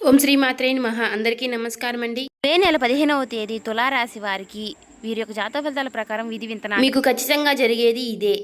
ఓం శ్రీ మాత్రే నమః. అందరికీ నమస్కారం అండి. మే నెల 15వ తేదీ తులారాశి వారికి వీరి యొక్క జాతక ఫలితాల ప్రకారం విధి వింతన మీకు ఖచ్చితంగా జరిగేది ఇదే.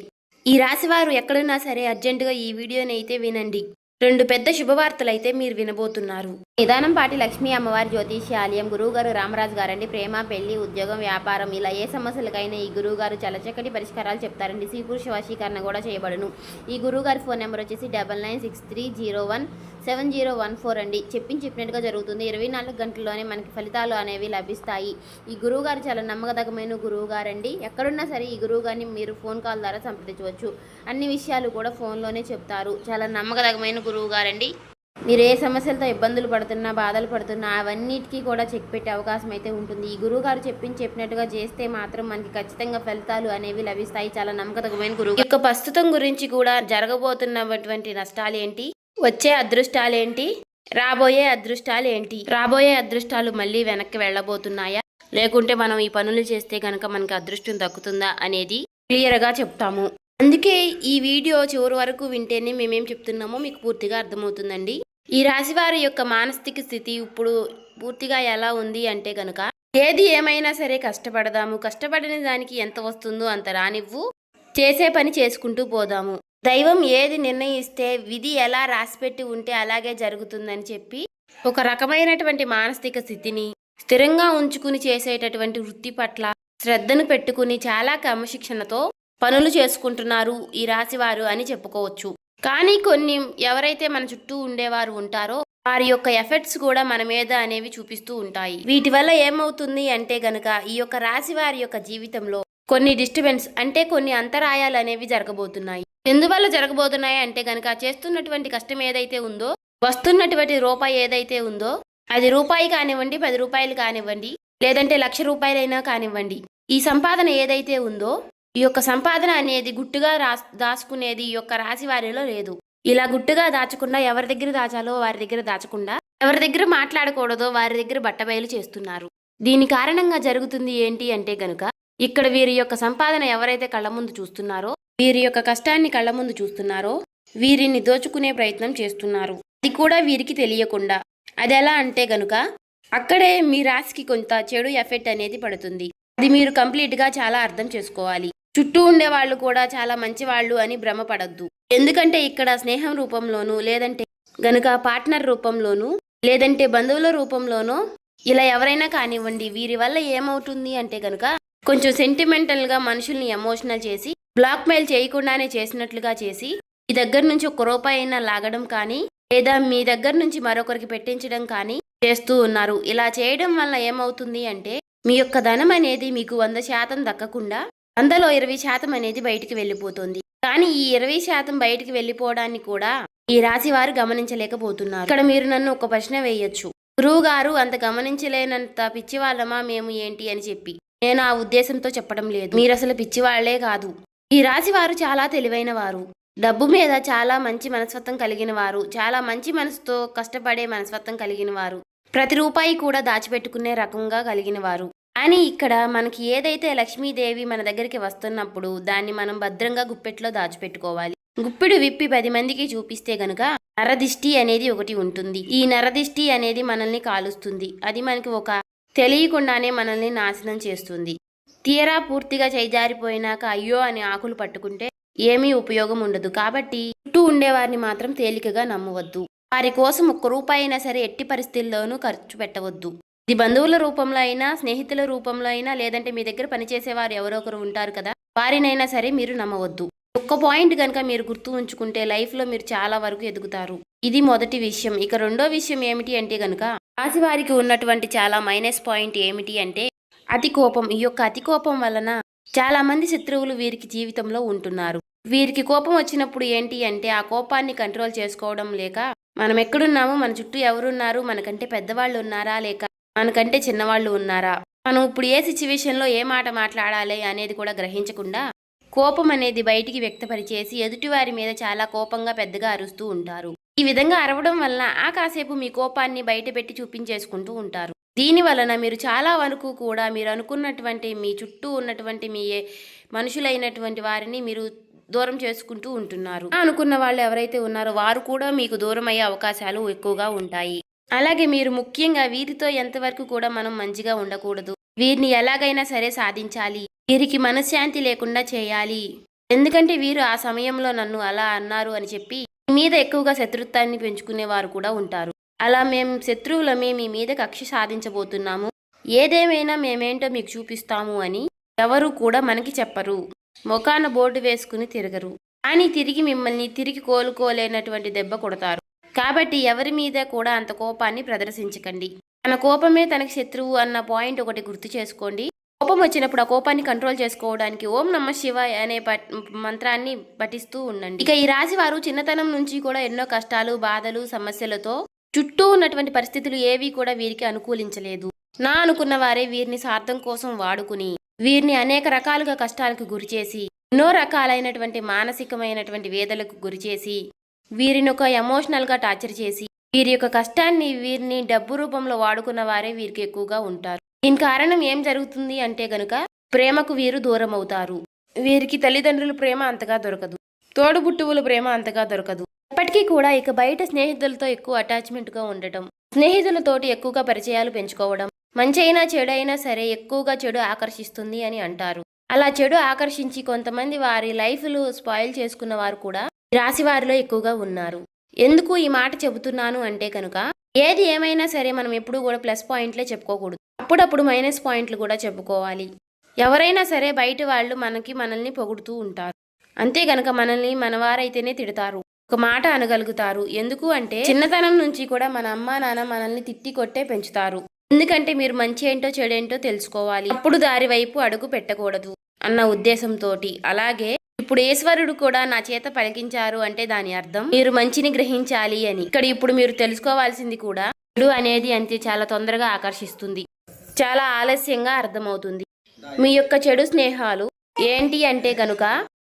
ఈ రాశి వారు ఎక్కడున్నా సరే అర్జెంటుగా ఈ వీడియోని అయితే వినండి. 2 పెద్ద శుభవార్తలైతే మీరు వినబోతున్నారు. నిదానంపాటి లక్ష్మీ అమ్మవారి జ్యోతిష్యాలయం గురువుగారు రామరాజు గారండి. ప్రేమ, పెళ్లి, ఉద్యోగం, వ్యాపారం ఇలా ఏ సమస్యలకైనా ఈ గురువుగారు చాలా చక్కటి పరిష్కారాలు చెప్తారండి. స్త్రీ పురుష వశీకరణ కూడా చేయబడును. ఈ గురువుగారి ఫోన్ నెంబర్ వచ్చేసి 9963017014 అండి. చెప్పినట్టుగా జరుగుతుంది. 24 గంటల్లోనే మనకి ఫలితాలు అనేవి లభిస్తాయి. ఈ గురువుగారు చాలా నమ్మకదగమైన గురువుగారండి. ఎక్కడున్నా సరే ఈ గురువుగారిని మీరు ఫోన్ కాల్ ద్వారా సంప్రదించవచ్చు. అన్ని విషయాలు కూడా ఫోన్లోనే చెప్తారు. చాలా నమ్మకదగమైన గురువుగారండి. మీరు ఏ సమస్యలతో ఇబ్బందులు పడుతున్నా, బాధలు పడుతున్నా అవన్నిటికీ కూడా చెక్ పెట్టే అవకాశం అయితే ఉంటుంది. ఈ గురువుగారు చెప్పినట్టుగా చేస్తే మాత్రం మనకి ఖచ్చితంగా ఫలితాలు అనేవి లభిస్తాయి. చాలా నమ్మకదగమైన గురువు యొక్క ప్రస్తుతం గురించి కూడా జరగబోతున్నటువంటి నష్టాలేంటి, వచ్చే అదృష్టాలేంటి, రాబోయే అదృష్టాలేంటి, రాబోయే అదృష్టాలు మళ్ళీ వెనక్కి వెళ్ళబోతున్నాయా, లేకుంటే మనం ఈ పనులు చేస్తే కనుక మనకి అదృష్టం దక్కుతుందా అనేది క్లియర్గా చెప్తాము. అందుకే ఈ వీడియో చివరి వరకు వింటేనే మేమేం చెప్తున్నామో మీకు పూర్తిగా అర్థమవుతుందండి. ఈ రాశి వారి యొక్క మానసిక స్థితి ఇప్పుడు పూర్తిగా ఎలా ఉంది అంటే కనుక, ఏది ఏమైనా సరే కష్టపడదాము, కష్టపడిన దానికి ఎంత వస్తుందో అంత రానివ్వు, చేసే పని చేసుకుంటూ పోదాము, దైవం ఏది నిర్ణయిస్తే విధి ఎలా రాసిపెట్టి ఉంటే అలాగే జరుగుతుందని చెప్పి ఒక రకమైనటువంటి మానసిక స్థితిని స్థిరంగా ఉంచుకుని చేసేటటువంటి వృత్తి పట్ల శ్రద్ధను పెట్టుకుని చాలా క్రమశిక్షణతో పనులు చేసుకుంటున్నారు ఈ రాశివారు అని చెప్పుకోవచ్చు. కానీ కొన్ని ఎవరైతే మన చుట్టూ ఉండేవారు ఉంటారో వారి యొక్క ఎఫెక్ట్స్ కూడా మన మీద అనేవి చూపిస్తూ ఉంటాయి. వీటి వల్ల ఏమవుతుంది అంటే గనక ఈ యొక్క రాశి వారి యొక్క జీవితంలో కొన్ని డిస్టర్బెన్స్ అంటే కొన్ని అంతరాయాలు అనేవి జరగబోతున్నాయి. ఎందువల్ల జరగబోతున్నాయి అంటే గనక, చేస్తున్నటువంటి కష్టం ఏదైతే ఉందో, వస్తున్నటువంటి రూపాయి ఏదైతే ఉందో, అది రూపాయి కానివ్వండి, 10 రూపాయలు కానివ్వండి, లేదంటే 1,00,000 రూపాయలైనా కానివ్వండి, ఈ సంపాదన ఏదైతే ఉందో ఈ యొక్క సంపాదన అనేది గుట్టుగా దాచుకునేది ఈ యొక్క రాశి వారిలో లేదు. ఇలా గుట్టుగా దాచకుండా ఎవరి దగ్గర దాచాలో వారి దగ్గర దాచకుండా, ఎవరి దగ్గర మాట్లాడకూడదో వారి దగ్గర బట్టబయలు చేస్తున్నారు. దీని కారణంగా జరుగుతుంది ఏంటి అంటే గనుక, ఇక్కడ వీరి యొక్క సంపాదన ఎవరైతే కళ్ళ ముందు చూస్తున్నారో, వీరి యొక్క కష్టాన్ని కళ్ళ ముందు చూస్తున్నారో, వీరిని దోచుకునే ప్రయత్నం చేస్తున్నారు. అది కూడా వీరికి తెలియకుండా. అది ఎలా అంటే గనుక, అక్కడే మీ రాశికి కొంత చెడు ఎఫెక్ట్ అనేది పడుతుంది. అది మీరు కంప్లీట్గా చాలా అర్థం చేసుకోవాలి. చుట్టూ ఉండే వాళ్ళు కూడా చాలా మంచి వాళ్ళు అని భ్రమపడద్దు. ఎందుకంటే ఇక్కడ స్నేహం రూపంలోనూ, లేదంటే గనుక పార్ట్నర్ రూపంలోనూ, లేదంటే బంధువుల రూపంలోనూ ఇలా ఎవరైనా కానివ్వండి, వీరి వల్ల ఏమవుతుంది అంటే గనుక కొంచెం సెంటిమెంటల్గా మనుషుల్ని ఎమోషనల్ చేసి, బ్లాక్మెయిల్ చేయకుండానే చేసినట్లుగా చేసి, మీ దగ్గర నుంచి 1 రూపాయి అయినా లాగడం కానీ, లేదా మీ దగ్గర నుంచి మరొకరికి పెట్టించడం కానీ చేస్తూ ఉన్నారు. ఇలా చేయడం వల్ల ఏమవుతుంది అంటే, మీ యొక్క ధనం అనేది మీకు 100% దక్కకుండా అందులో 20% అనేది బయటికి వెళ్ళిపోతుంది. కానీ ఈ 20% బయటికి వెళ్ళిపోవడాన్ని కూడా ఈ రాశి వారు గమనించలేకపోతున్నారు. ఇక్కడ మీరు నన్ను ఒక ప్రశ్న వేయొచ్చు, గురువు గారు అంత గమనించలేనంత పిచ్చివాళ్ళమా మేము ఏంటి అని చెప్పి. నేను ఆ ఉద్దేశంతో చెప్పడం లేదు. మీరు అసలు పిచ్చివాళ్లే కాదు. ఈ రాశి వారు చాలా తెలివైన వారు, డబ్బు మీద చాలా మంచి మనస్తత్వం కలిగిన వారు, చాలా మంచి మనసుతో కష్టపడే మనస్తత్వం కలిగిన వారు, ప్రతి రూపాయి కూడా దాచిపెట్టుకునే రకంగా కలిగిన వారు. కానీ ఇక్కడ మనకి ఏదైతే లక్ష్మీదేవి మన దగ్గరికి వస్తున్నప్పుడు దాన్ని మనం భద్రంగా గుప్పెట్లో దాచిపెట్టుకోవాలి. గుప్పెడు విప్పి 10 మందికి చూపిస్తే గనుక నరదిష్టి అనేది ఒకటి ఉంటుంది. ఈ నరదిష్టి అనేది మనల్ని కాలుస్తుంది. అది మనకి ఒక తెలియకుండానే మనల్ని నాశనం చేస్తుంది. తీరా పూర్తిగా చేజారిపోయినాక అయ్యో అని ఆకులు పట్టుకుంటే ఏమీ ఉపయోగం ఉండదు. కాబట్టి చుట్టూ ఉండేవారిని మాత్రం తేలికగా నమ్మవద్దు. వారి కోసం 1 రూపాయి అయినా సరే ఎట్టి పరిస్థితుల్లోనూ ఖర్చు పెట్టవద్దు. ఇది బంధువుల రూపంలో అయినా, స్నేహితుల రూపంలో అయినా, లేదంటే మీ దగ్గర పనిచేసేవారు ఎవరో ఒకరు ఉంటారు కదా, వారినైనా సరే మీరు నమ్మవద్దు. ఒక్క పాయింట్ కనుక మీరు గుర్తు ఉంచుకుంటే లైఫ్లో మీరు చాలా వరకు ఎదుగుతారు. ఇది మొదటి విషయం. ఇక రెండో విషయం ఏమిటి అంటే గనుక, రాశి వారికి ఉన్నటువంటి చాలా మైనస్ పాయింట్ ఏమిటి అంటే అతి కోపం. ఈ యొక్క అతి కోపం వలన చాలా మంది శత్రువులు వీరికి జీవితంలో ఉంటున్నారు. వీరికి కోపం వచ్చినప్పుడు ఏంటి అంటే ఆ కోపాన్ని కంట్రోల్ చేసుకోవడం లేక, మనం ఎక్కడున్నాము, మన చుట్టూ ఎవరున్నారు, మనకంటే పెద్దవాళ్ళు ఉన్నారా, లేక మనకంటే చిన్నవాళ్ళు ఉన్నారా, మనం ఇప్పుడు ఏ సిచ్యువేషన్లో ఏ మాట మాట్లాడాలి అనేది కూడా గ్రహించకుండా కోపం అనేది బయటికి వ్యక్తపరిచేసి ఎదుటివారి మీద చాలా కోపంగా పెద్దగా అరుస్తూ ఉంటారు. ఈ విధంగా అరవడం వలన ఆ కాసేపు మీ కోపాన్ని బయట పెట్టి చూపించేసుకుంటూ ఉంటారు. దీని వలన మీరు చాలా వరకు కూడా మీరు అనుకున్నటువంటి మీ చుట్టూ ఉన్నటువంటి మీ మనుషులైనటువంటి వారిని మీరు దూరం చేసుకుంటూ ఉంటున్నారు. అనుకున్న వాళ్ళు ఎవరైతే ఉన్నారో వారు కూడా మీకు దూరం అయ్యే అవకాశాలు ఎక్కువగా ఉంటాయి. అలాగే మీరు ముఖ్యంగా వీరితో ఎంతవరకు కూడా మనం మంచిగా ఉండకూడదు. వీరిని ఎలాగైనా సరే సాధించాలి, వీరికి మనశ్శాంతి లేకుండా చేయాలి. ఎందుకంటే వీరు ఆ సమయంలో నన్ను అలా అన్నారు అని చెప్పి మీ మీద ఎక్కువగా శత్రుత్వాన్ని పెంచుకునేవారు కూడా ఉంటారు. అలా మేము శత్రువులమే మీ మీద కక్ష సాధించబోతున్నాము, ఏదేమైనా మేమేంటో మీకు చూపిస్తాము అని ఎవరు కూడా మనకి చెప్పరు. మొఖాన బోర్డు వేసుకుని తిరగరు, కానీ తిరిగి మిమ్మల్ని తిరిగి కోలుకోలేనటువంటి దెబ్బ కొడతారు. కాబట్టి ఎవరి మీద కూడా అంత కోపాన్ని ప్రదర్శించకండి. తన కోపమే తనకి శత్రువు అన్న పాయింట్ ఒకటి గుర్తు చేసుకోండి. కోపం వచ్చినప్పుడు ఆ కోపాన్ని కంట్రోల్ చేసుకోవడానికి ఓం నమః శివాయ అనే మంత్రాన్ని పఠిస్తూ ఉండండి. ఇక ఈ రాశి వారు చిన్నతనం నుంచి కూడా ఎన్నో కష్టాలు, బాధలు, సమస్యలతో చుట్టూ ఉన్నటువంటి పరిస్థితులు ఏవి కూడా వీరికి అనుకూలించలేదు. నా అనుకున్న వారే వీరిని స్వార్థం కోసం వాడుకుని వీరిని అనేక రకాలుగా కష్టాలకు గురిచేసి, ఎన్నో రకాలైనటువంటి మానసికమైనటువంటి వేదలకు గురిచేసి, వీరిని ఒక ఎమోషనల్గా టార్చర్ చేసి, వీరి యొక్క కష్టాన్ని వీరిని డబ్బు రూపంలో వాడుకున్న వారే వీరికి ఎక్కువగా ఉంటారు. దీని కారణం ఏం జరుగుతుంది అంటే గనుక ప్రేమకు వీరు దూరం అవుతారు. వీరికి తల్లిదండ్రుల ప్రేమ అంతగా దొరకదు, తోడుబుట్టువుల ప్రేమ అంతగా దొరకదు. ఇప్పటికీ కూడా ఇక బయట స్నేహితులతో ఎక్కువ అటాచ్మెంట్గా ఉండటం, స్నేహితులతోటి ఎక్కువగా పరిచయాలు పెంచుకోవడం, మంచి అయినా చెడు అయినా సరే ఎక్కువగా చెడు ఆకర్షిస్తుంది అని అంటారు. అలా చెడు ఆకర్షించి కొంతమంది వారి లైఫ్లు స్పాయిల్ చేసుకున్న వారు కూడా రాశి వారిలో ఎక్కువగా ఉన్నారు. ఎందుకు ఈ మాట చెబుతున్నాను అంటే కనుక ఏది ఏమైనా సరే మనం ఎప్పుడూ కూడా ప్లస్ పాయింట్లే చెప్పుకోకూడదు, అప్పుడప్పుడు మైనస్ పాయింట్లు కూడా చెప్పుకోవాలి. ఎవరైనా సరే బయట వాళ్ళు మనల్ని పొగుడుతూ ఉంటారు, అంతే గనక మనల్ని మనవారైతేనే తిడతారు, ఒక మాట అనగలుగుతారు. ఎందుకు అంటే చిన్నతనం నుంచి కూడా మన అమ్మా నాన్న మనల్ని తిట్టి కొట్టే పెంచుతారు. ఎందుకంటే మీరు మంచి ఏంటో చెడేంటో తెలుసుకోవాలి, అప్పుడు దారి వైపు అడుగు పెట్టకూడదు అన్న ఉద్దేశంతో. అలాగే ఇప్పుడు ఈశ్వరుడు కూడా నా చేత పలికించారు అంటే దాని అర్థం మీరు మంచిని గ్రహించాలి అని. ఇక్కడ ఇప్పుడు మీరు తెలుసుకోవాల్సింది కూడా చెడు అనేది అంతే చాలా తొందరగా ఆకర్షిస్తుంది, చాలా ఆలస్యంగా అర్థమవుతుంది. మీ యొక్క చెడు స్నేహాలు ఏంటి అంటే కనుక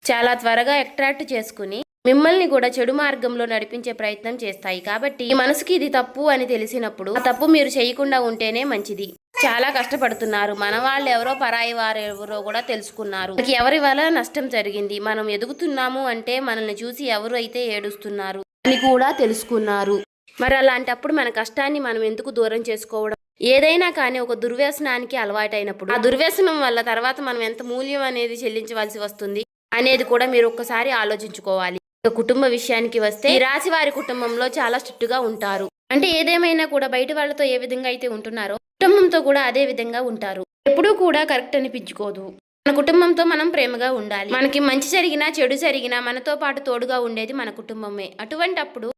చాలా త్వరగా అట్రాక్ట్ చేసుకుని మిమ్మల్ని కూడా చెడు మార్గంలో నడిపించే ప్రయత్నం చేస్తాయి. కాబట్టి ఈ మనసుకి ఇది తప్పు అని తెలిసినప్పుడు ఆ తప్పు మీరు చేయకుండా ఉంటేనే మంచిది. చాలా కష్టపడుతున్నారు, మన వాళ్ళు ఎవరో పరాయి వారు ఎవరో కూడా తెలుసుకున్నారు, ఎవరి వల్ల నష్టం జరిగింది, మనం ఎదుగుతున్నాము అంటే మనల్ని చూసి ఎవరు అయితే ఏడుస్తున్నారు అని కూడా తెలుసుకున్నారు. మరి అలాంటప్పుడు మన కష్టాన్ని మనం ఎందుకు దూరం చేసుకోవడం? ఏదైనా కానీ ఒక దుర్వ్యసనానికి అలవాటైనప్పుడు ఆ దుర్వ్యసనం వల్ల తర్వాత మనం ఎంత మూల్యం అనేది చెల్లించవలసి వస్తుంది అనేది కూడా మీరు ఒక్కసారి ఆలోచించుకోవాలి. కుటుంబ విషయానికి వస్తే ఈ రాశి వారి కుటుంబంలో చాలా స్ట్రిక్ట్ గా ఉంటారు. అంటే ఏదేమైనా కూడా బయట వాళ్ళతో ఏ విధంగా అయితే ఉంటున్నారో కుటుంబంతో కూడా అదే విధంగా ఉంటారు. ఎప్పుడూ కూడా కరెక్ట్ అనిపించుకోదు. మన కుటుంబంతో మనం ప్రేమగా ఉండాలి. మనకి మంచి జరిగినా చెడు జరిగినా మనతో పాటు తోడుగా ఉండేది మన కుటుంబమే. అటువంటప్పుడు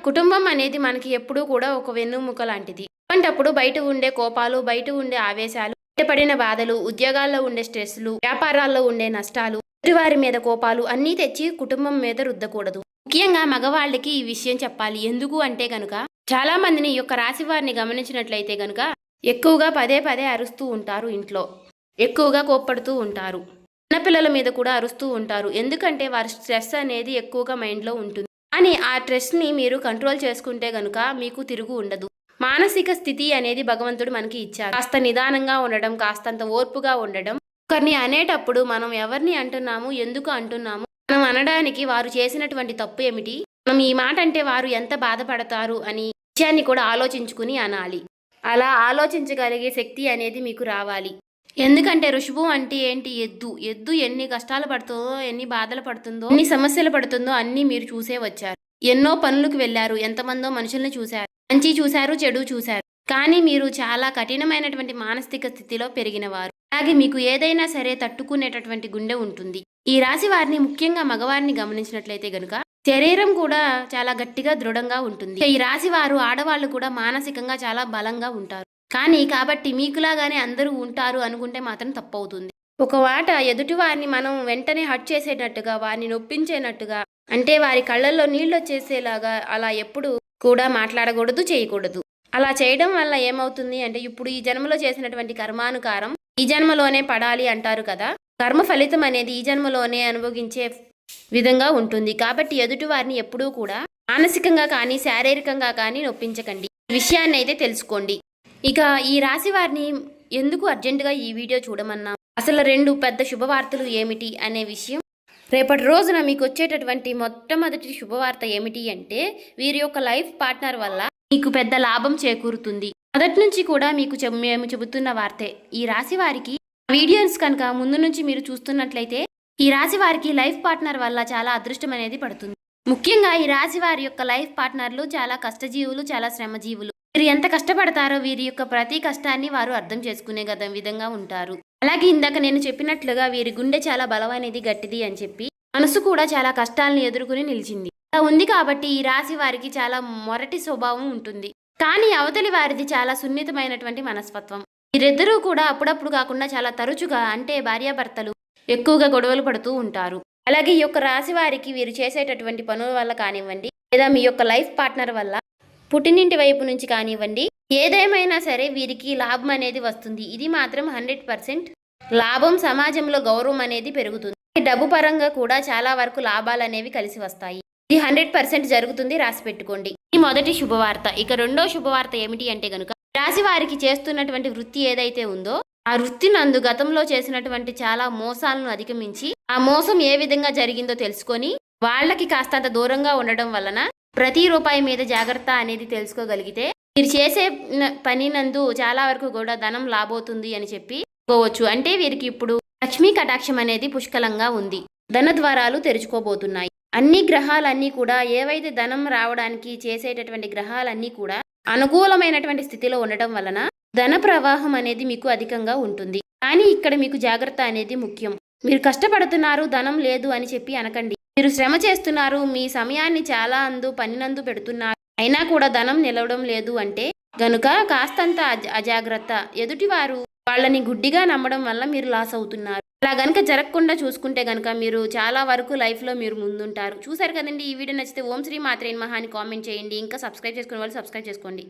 కుటుంబం అనేది మనకి ఎప్పుడూ కూడా ఒక వెన్నుముక లాంటిది. అటువంటప్పుడు బయట ఉండే కోపాలు, బయట ఉండే ఆవేశాలు, బయటపడిన బాధలు, ఉద్యోగాల్లో ఉండే స్ట్రెస్లు, వ్యాపారాల్లో ఉండే నష్టాలు, వారి మీద కోపాలు అన్నీ తెచ్చి కుటుంబం మీద రుద్దకూడదు. ముఖ్యంగా మగవాళ్ళకి ఈ విషయం చెప్పాలి. ఎందుకు అంటే గనుక చాలా మందిని ఈ యొక్క రాశి వారిని గమనించినట్లయితే గనుక ఎక్కువగా పదే పదే అరుస్తూ ఉంటారు, ఇంట్లో ఎక్కువగా కోప్పడుతూ ఉంటారు, చిన్నపిల్లల మీద కూడా అరుస్తూ ఉంటారు. ఎందుకంటే వారి స్ట్రెస్ అనేది ఎక్కువగా మైండ్లో ఉంటుంది. కానీ ఆ స్ట్రెస్ని మీరు కంట్రోల్ చేసుకుంటే గనుక మీకు తిరుగు ఉండదు. మానసిక స్థితి అనేది భగవంతుడు మనకి ఇచ్చారు. కాస్త నిదానంగా ఉండడం, కాస్తంత ఓర్పుగా ఉండడం. ఒకరిని అనేటప్పుడు మనం ఎవరిని అంటున్నాము, ఎందుకు అంటున్నాము, మనం అనడానికి వారు చేసినటువంటి తప్పు ఏమిటి, మనం ఈ మాట అంటే వారు ఎంత బాధపడతారు అని విషయాన్ని కూడా ఆలోచించుకుని అనాలి. అలా ఆలోచించగలిగే శక్తి అనేది మీకు రావాలి. ఎందుకంటే ఋషభం అంటే ఏంటి? ఎద్దు ఎన్ని కష్టాలు పడుతుందో, ఎన్ని బాధలు పడుతుందో, ఎన్ని సమస్యలు పడుతుందో అన్నీ మీరు చూసే వచ్చారు. ఎన్నో పనులకు వెళ్ళారు, ఎంతమందో మనుషుల్ని చూశారు, మంచి చూశారు, చెడు చూశారు. కానీ మీరు చాలా కఠినమైనటువంటి మానసిక స్థితిలో పెరిగినవారు. అలాగే మీకు ఏదైనా సరే తట్టుకునేటటువంటి గుండె ఉంటుంది. ఈ రాశి వారిని ముఖ్యంగా మగవారిని గమనించినట్లయితే గనుక శరీరం కూడా చాలా గట్టిగా దృఢంగా ఉంటుంది. ఈ రాశి వారు ఆడవాళ్ళు కూడా మానసికంగా చాలా బలంగా ఉంటారు. కానీ కాబట్టి మీకులాగానే అందరూ ఉంటారు అనుకుంటే మాత్రం తప్పవుతుంది. ఒక మాట ఎదుటి వారిని మనం వెంటనే హర్ట్ చేసేటట్టుగా, వారిని నొప్పించేటట్టుగా, అంటే వారి కళ్ళల్లో నీళ్ళు వచ్చేసేలాగా అలా ఎప్పుడు కూడా మాట్లాడకూడదు, చేయకూడదు. అలా చేయడం వల్ల ఏమవుతుంది అంటే ఇప్పుడు ఈ జన్మలో చేసినటువంటి కర్మానుకారం ఈ జన్మలోనే పడాలి అంటారు కదా. కర్మ ఫలితం అనేది ఈ జన్మలోనే అనుభవించే విధంగా ఉంటుంది. కాబట్టి ఎదుటి వారిని ఎప్పుడూ కూడా మానసికంగా కానీ శారీరకంగా కానీ నొప్పించకండి. ఈ విషయాన్ని అయితే తెలుసుకోండి. ఇక ఈ రాశి వారిని ఎందుకు అర్జెంటుగా ఈ వీడియో చూడమన్నా, అసలు 2 పెద్ద శుభవార్తలు ఏమిటి అనే విషయం, రేపటి రోజున మీకు వచ్చేటటువంటి మొట్టమొదటి శుభవార్త ఏమిటి అంటే వీరి యొక్క లైఫ్ పార్ట్నర్ వల్ల మీకు పెద్ద లాభం చేకూరుతుంది. మొదటి నుంచి కూడా మీకు మేము చెబుతున్న వార్తే. ఈ రాశి వారికి వీడియోస్ కనుక ముందు నుంచి మీరు చూస్తున్నట్లయితే ఈ రాశి వారికి లైఫ్ పార్ట్నర్ వల్ల చాలా అదృష్టం అనేది పడుతుంది. ముఖ్యంగా ఈ రాశి వారి యొక్క లైఫ్ పార్ట్నర్లు చాలా కష్టజీవులు, చాలా శ్రమజీవులు. వీరు ఎంత కష్టపడతారో వీరి యొక్క ప్రతి కష్టాన్ని వారు అర్థం చేసుకునే విధంగా ఉంటారు. అలాగే ఇందాక నేను చెప్పినట్లుగా వీరి గుండె చాలా బలమైనది, గట్టిది అని చెప్పి మనసు కూడా చాలా కష్టాలను ఎదుర్కొని నిలిచింది. అలా ఉంది కాబట్టి ఈ రాశి వారికి చాలా మొరటి స్వభావం ఉంటుంది. కానీ అవతలి వారిది చాలా సున్నితమైనటువంటి మనస్తత్వం. వీరిద్దరూ కూడా అప్పుడప్పుడు కాకుండా చాలా తరచుగా, అంటే భార్యాభర్తలు ఎక్కువగా గొడవలు పడుతూ ఉంటారు. అలాగే ఈ యొక్క రాశి వారికి వీరు చేసేటటువంటి పనుల వల్ల కానివ్వండి, లేదా మీ యొక్క లైఫ్ పార్ట్నర్ వల్ల పుట్టినింటి వైపు నుంచి కానివ్వండి, ఏదేమైనా సరే వీరికి లాభం అనేది వస్తుంది. ఇది మాత్రం 100% లాభం. సమాజంలో గౌరవం అనేది పెరుగుతుంది. డబ్బు పరంగా కూడా చాలా వరకు లాభాలు అనేవి కలిసి వస్తాయి. ఇది 100% జరుగుతుంది, రాసి పెట్టుకోండి. ఈ మొదటి శుభవార్త. ఇక రెండో శుభవార్త ఏమిటి అంటే గనుక, రాశి వారికి చేస్తున్నటువంటి వృత్తి ఏదైతే ఉందో ఆ వృత్తి నందు గతంలో చేసినటువంటి చాలా మోసాలను అధిగమించి ఆ మోసం ఏ విధంగా జరిగిందో తెలుసుకొని వాళ్ళకి కాస్తంత దూరంగా ఉండడం వలన ప్రతి రూపాయి మీద జాగ్రత్త అనేది తెలుసుకోగలిగితే మీరు చేసే పని నందు చాలా వరకు కూడా ధనం లాభవుతుంది అని చెప్పుకోవచ్చు. అంటే వీరికి ఇప్పుడు లక్ష్మీ కటాక్షం అనేది పుష్కలంగా ఉంది. ధన ద్వారాలు తెరుచుకోబోతున్నాయి. అన్ని గ్రహాలన్నీ కూడా ఏవైతే ధనం రావడానికి చేసేటటువంటి గ్రహాలన్నీ కూడా అనుకూలమైనటువంటి స్థితిలో ఉండటం వలన ధన ప్రవాహం అనేది మీకు అధికంగా ఉంటుంది. కానీ ఇక్కడ మీకు జాగ్రత్త అనేది ముఖ్యం. మీరు కష్టపడుతున్నారు, ధనం లేదు అని చెప్పి అనకండి. మీరు శ్రమ చేస్తున్నారు, మీ సమయాన్ని చాలా పనినందు పెడుతున్నారు, అయినా కూడా ధనం నిలవడం లేదు అంటే గనుక కాస్తంత అజాగ్రత్త. ఎదుటివారు వాళ్ళని గుడ్డిగా నమ్మడం వల్ల మీరు లాస్ అవుతున్నారు. అలా గనుక జరగకుండా చూసుకుంటే గనుక మీరు చాలా వరకు లైఫ్లో మీరు ముందుంటారు. చూసారు కదండి. ఈ వీడియో నచ్చితే ఓం శ్రీ మాత్రే నమః అని కామెంట్ చేయండి. ఇంకా సబ్స్క్రైబ్ చేసుకునే వాళ్ళు సబ్స్క్రైబ్ చేసుకోండి.